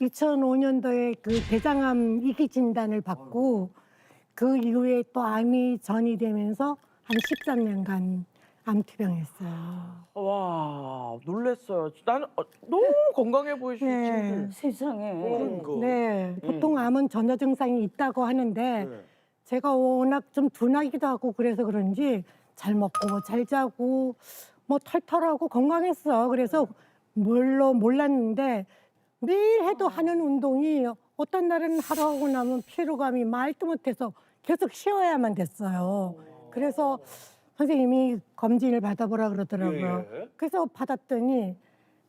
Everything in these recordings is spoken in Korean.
2005년도에 그 대장암 2기 진단을 받고 그 이후에 또 암이 전이되면서 한 13년간 암투병했어요. 와, 놀랬어요. 나는 너무 건강해 보이시지. 네. 세상에. 네, 보통 암은 전혀 증상이 있다고 하는데 네. 제가 워낙 좀 둔하기도 하고 그래서 그런지 잘 먹고 잘 자고 뭐 털털하고 건강했어. 그래서 물론 몰랐는데 매일 해도 하는 운동이 어떤 날은 하루 하고 나면 피로감이 말도 못해서 계속 쉬어야만 됐어요. 그래서 선생님이 검진을 받아보라 그러더라고요. 그래서 받았더니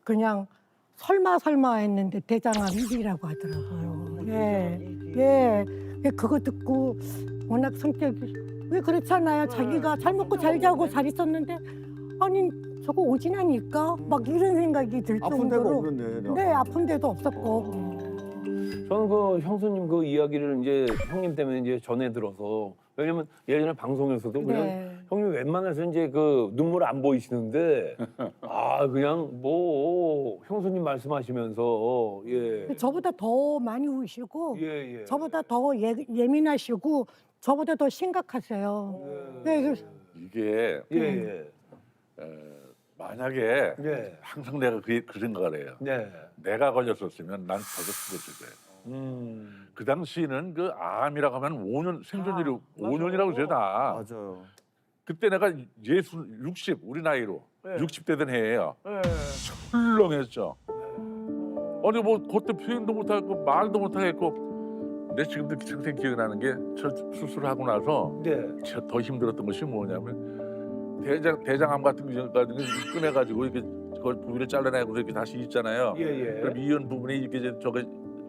그냥 설마 했는데 대장암 1기라고 하더라고요. 예, 예. 그거 듣고 워낙 성격이 왜 그렇잖아요. 자기가 잘 먹고 잘 자고 잘 있었는데 아니 저거 오진 않을까? 막 이런 생각이 들 아픈 데가 정도로. 없는데. 네, 아픈 데도 없었고. 저는 그 형수님 그 이야기를 이제 형님 때문에 이제 전해 들어서 왜냐면 예전에 방송에서도 그냥 네. 형님 웬만해서 이제 그 눈물 안 보이시는데 아 그냥 뭐 형수님 말씀하시면서 예. 저보다 더 많이 우시고 예. 저보다 더 예민하시고 저보다 더 심각하세요. 네, 그래서 이게 예. 만약에 예. 항상 내가 그 생각을 해요. 네. 내가 걸렸었으면 난 저도 죽었을 거예요. 그 당시는 그 암이라고 하면 5년 생존율이 5년이라고 그러죠 다. 맞아요. 그때 내가 60 우리 나이로 네. 60 되던 해예요. 네. 훌렁했죠. 아니 뭐 그때 표현도 못하고 말도 못하겠고 내 지금도 생생 기억나는 게 저 수술하고 나서 네. 더 힘들었던 것이 뭐냐면 대장암 같은 거 꺼내가지고 이렇게 그걸 부위를 잘라내고 이렇게 다시 있잖아요. 예. 그럼 이은 부분이 이렇게 이제 저거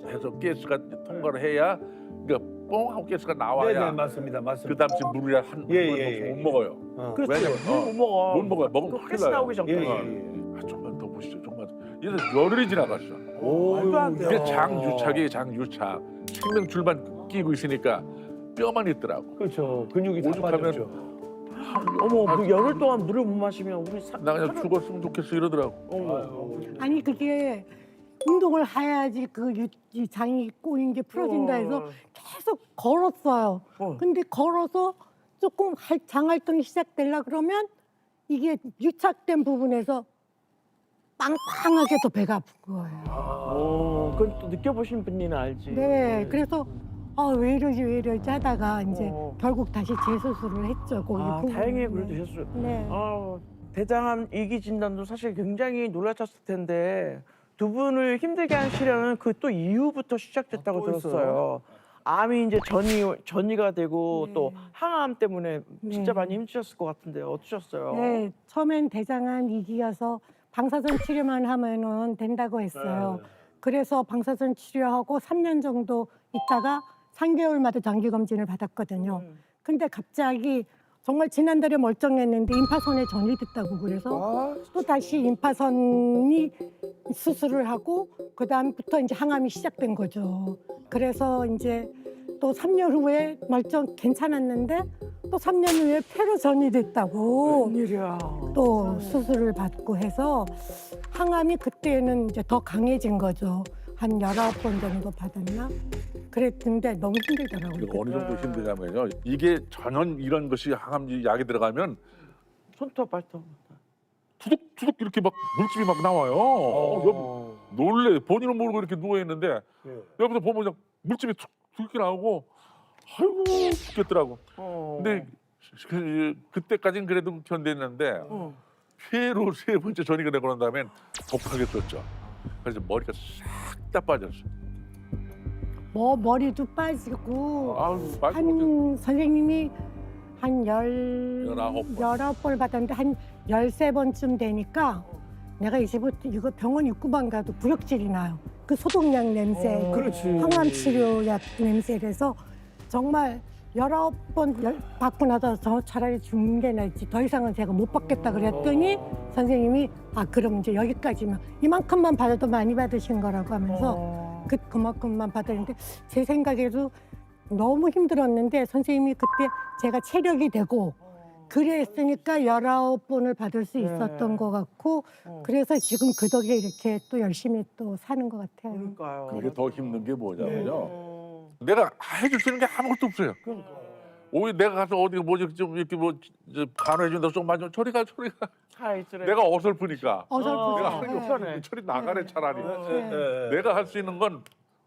해서 가스가 통과를 해야 그러니까 뽕 하고 가스가 나와야 네, 맞습니다. 그 다음에 물을 한 예. 못 먹어요. 그렇죠. 왜냐면 못 먹어. 못 먹어요. 먹으면 그 큰일 가스 나요. 나오기 전까지. 아, 좀만 더 보시죠. 좀만. 이래서 열흘이 지나갔어. 말도 안 돼요. 이게 장유착. 생명줄만 끼고 있으니까 뼈만 있더라고. 그렇죠. 근육이 다 오죽하면 빠졌죠. 어머, 그 열흘 동안 물을 못 마시면 우리 나 그냥 죽었으면 좋겠어 이러더라고. 아니 그게 운동을 해야지 이 장이 꼬인 게 풀어진다 해서 계속 걸었어요. 근데 걸어서 조금 장 활동이 시작되려 그러면 이게 유착된 부분에서 빵빵하게 더 배가 아픈 거예요. 그건 또 느껴보신 분이는 알지. 네, 그래서 왜 이러지 하다가 이제 결국 다시 재수술을 했죠. 거기 부분에. 다행히 그래도 했어요. 네. 대장암 2기 진단도 사실 굉장히 놀라셨을 텐데 두 분을 힘들게 한 시련은 그 또 이후부터 시작됐다고 또 들었어요. 암이 이제 전이가 되고 네. 또 항암 때문에 진짜 네. 많이 힘드셨을 것 같은데 어떠셨어요? 네, 처음엔 대장암 2기여서 방사선 치료만 하면은 된다고 했어요. 그래서 방사선 치료하고 3년 정도 있다가 3개월마다 정기 검진을 받았거든요. 근데 갑자기 정말 지난달에 멀쩡했는데 임파선에 전이 됐다고 그래서 또 다시 임파선이 수술을 하고 그 다음부터 이제 항암이 시작된 거죠. 그래서 이제 또 3년 후에 괜찮았는데 또 3년 후에 폐로 전이 됐다고 웬일이야. 또 수술을 받고 해서 항암이 그때는 이제 더 강해진 거죠. 한 19번 정도 받았나? 그랬는데 너무 힘들더라고요. 어느 정도 힘드냐면요. 이게 전원 이런 것이 항암 약이 들어가면 손톱 발톱. 투둑투둑 이렇게 막 물집이 막 나와요. 놀래. 본인은 모르고 이렇게 누워 있는데 옆에서 보면 그냥 물집이 툭 이렇게 나오고 아이고 죽겠더라고. 근데 그때까지는 그래도 견뎠는데 폐로 3번째 전이가 되고 난 다음엔 독하게 떴죠. 그래서 머리가 싹 다 빠졌어. 머리도 빠지고 아우 한 선생님이 한 19번. 19번을 받았는데 한 13번쯤 되니까 내가 이제부터 이거 병원 입구만 가도 구역질이 나요. 그 소독약 냄새, 그렇지. 항암 치료약 냄새라서 정말 19번 받고 나서 저 차라리 죽는 게 낫지 더 이상은 제가 못 받겠다 그랬더니 선생님이 그럼 이제 여기까지만 이만큼만 받아도 많이 받으신 거라고 하면서 그만큼만 받았는데 제 생각에도 너무 힘들었는데 선생님이 그때 제가 체력이 되고 그랬으니까 19번을 받을 수 있었던 것 같고 그래서 지금 그 덕에 이렇게 또 열심히 또 사는 것 같아요. 그러니까요. 그게 더 힘든 게 뭐냐면요. 네. 내가 해줄 수 있는 게 아무것도 없어요. 오히려 내가 가서 어디 뭐지 좀 이렇게 뭐 간호해준다 좀 만져 저리 가. 내가 어설프니까. 어설프죠. 내가 하는 게 편해. 없으니까 저리 나가래 차라리. 네. 내가 할 수 있는 건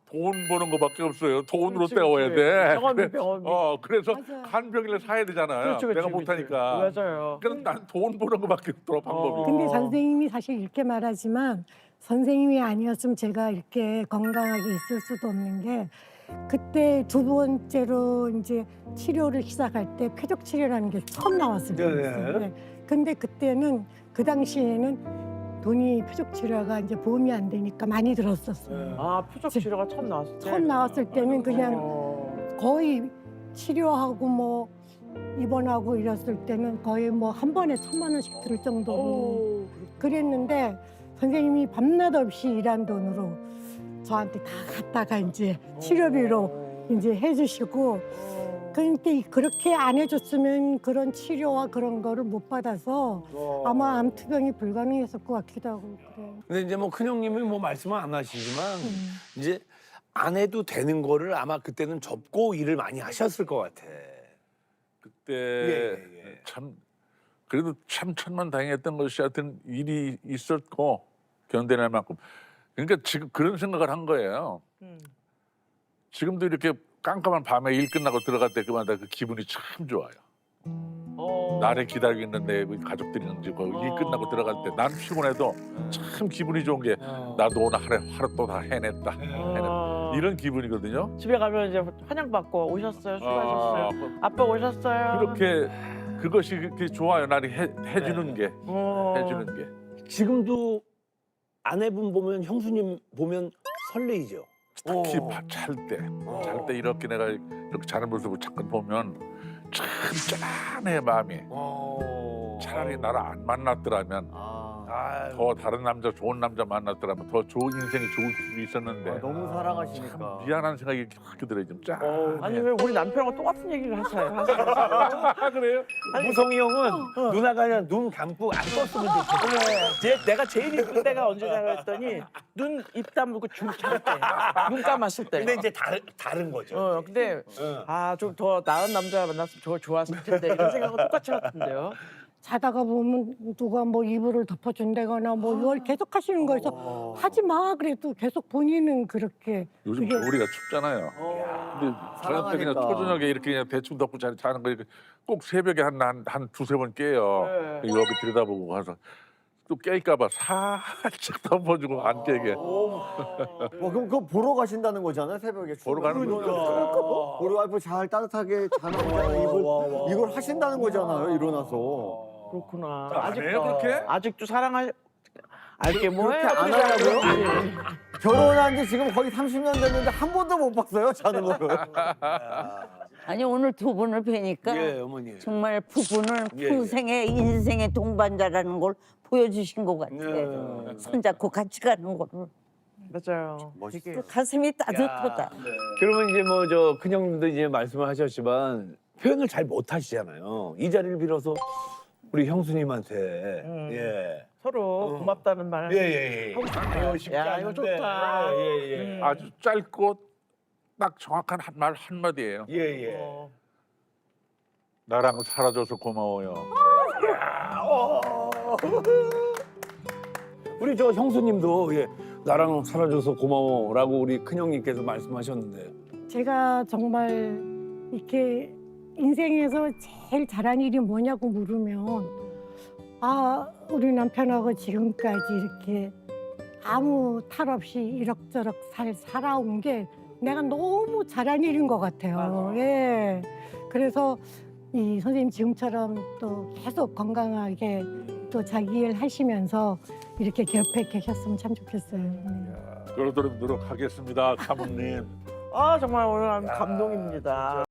돈 버는 거밖에 없어요. 돈으로 그렇지, 때워야 그렇지. 돼. 병원비, 병원비. 그래서 맞아요. 간병인을 사야 되잖아요. 그렇죠, 그렇죠, 내가 그렇죠. 못하니까. 맞아요. 그러니까 난 돈 버는 거밖에 없더라 방법이. 근데 선생님이 사실 이렇게 말하지만 선생님이 아니었으면 제가 이렇게 건강하게 있을 수도 없는 게 그때 두 번째로 이제 치료를 시작할 때 쾌적 치료라는 게 처음 나왔을 때였어요. 네. 근데 그때는 그 당시에는 돈이 표적 치료가 이제 보험이 안 되니까 많이 들었었어요. 아, 표적 치료가 처음 나왔을 때. 처음 나왔을 때는 그냥 거의 치료하고 뭐 입원하고 이랬을 때는 거의 뭐 한 번에 1,000만 원씩 들 정도로 그랬는데 선생님이 밤낮 없이 일한 돈으로 저한테 다 갖다가 이제 치료비로 이제 해주시고 그런데 그렇게 안 해줬으면 그런 치료와 그런 거를 못 받아서 아마 암투병이 불가능했을 것 같기도 하고 그래요. 근데 이제 뭐 큰형님이 뭐 말씀은 안 하시지만 이제 안 해도 되는 거를 아마 그때는 접고 일을 많이 하셨을 것 같아. 그때 예. 참 그래도 참 천만다행했던 것이 하여튼 일이 있었고 견뎌낼 만큼. 그러니까 지금 그런 생각을 한 거예요. 지금도 이렇게 깜깜한 밤에 일 끝나고 들어갈 때 그마다 그 기분이 참 좋아요. 나를 기다리고 있는데 그 가족들이 있는지 거기 일 끝나고 들어갈 때 난 피곤해도 참 기분이 좋은 게 나도 오늘 하루 또 다 해냈다. 이런 기분이거든요. 집에 가면 이제 환영받고 오셨어요, 수고하셨어요. 아빠 오셨어요. 그렇게 그것이 그렇게 좋아요. 나를 해주는 게 해주는 게. 지금도 아내분 보면 형수님 보면 설레이죠. 특히 잘 때 이렇게 내가 이렇게 자는 모습을 잠깐 보면 참 짠해 마음이. 차라리 나를 안 만났더라면 더 다른 남자 좋은 남자 만났더라면 더 좋은 인생이 좋을 수 있었는데 너무 사랑하시니까. 참 미안한 생각이 그렇게 들어요. 좀 짠. 아니 왜 우리 남편하고 똑같은 얘기를 하세요? 그래요? 무성이 형은 누나가 그냥 눈 감고 안 떴으면 좋겠어. 내가 제일 이쁠 때가 언제냐 그랬더니 눈 입 다물고 잘 때, 눈 감았을 때. 근데 이제 다른 거죠. 근데 좀 더 나은 남자 만났으면 저 좋았을 텐데 이런 생각은 똑같이 같은데요. 자다가 보면 누가 뭐 이불을 덮어준다거나 뭐 이걸 계속 하시는 거여서 하지 마 그래도 계속 본인은 그렇게 요즘 그게- 겨울이가 춥잖아요. 근데 저녁 때 그냥 사랑하니까. 초저녁에 이렇게 그냥 대충 덮고 자는 거 꼭 새벽에 한 두세 번 깨요. 네. 여기 들여다보고 가서 또 깰까봐 살짝 덮어주고 안 깨게. 그럼 그거 보러 가신다는 거잖아요, 새벽에. 보러 가는 거죠. 우리 와이프 잘 따뜻하게 자는 거잖아요. 이걸 하신다는 거잖아요, 일어나서. 그렇구나. 안 해요, 그렇게? 아직도 사랑할 알게 뭐 그렇게 해요? 안 그냥. 하냐고요? 아니, 결혼한 지 지금 거의 30년 됐는데 한 번도 못 봤어요, 자는 거를. 아니 오늘 두 분을 뵈니까 예, 어머니. 정말 부부는 예, 예. 평생의 인생의 동반자라는 걸 보여주신 것 같아요. 손잡고 같이 가는 거를 맞아요. 멋있어. 되게 가슴이 따뜻하다. 그러면 이제 뭐 저 큰형님도 이제 말씀을 하셨지만 표현을 잘 못 하시잖아요. 이 자리를 빌어서 우리 형수님한테 예. 서로 고맙다는 말. 예. 아유, 쉽지 야, 이거 않은데. 좋다. 예. 아주 짧고 딱 정확한 말 한마디예요. 예. 나랑 살아줘서 고마워요. 우리 저 형수님도 예. 나랑 살아줘서 고마워라고 우리 큰형님께서 말씀하셨는데. 제가 정말 이렇게 인생에서 제일 잘한 일이 뭐냐고 물으면 우리 남편하고 지금까지 이렇게 아무 탈 없이 이럭저럭 살아온 게 내가 너무 잘한 일인 것 같아요. 예. 그래서 이 선생님 지금처럼 또 계속 건강하게 또 자기 일 하시면서 이렇게 곁에 계셨으면 참 좋겠어요. 네. 그러도록 노력하겠습니다, 사모님. 정말 오늘 감동입니다.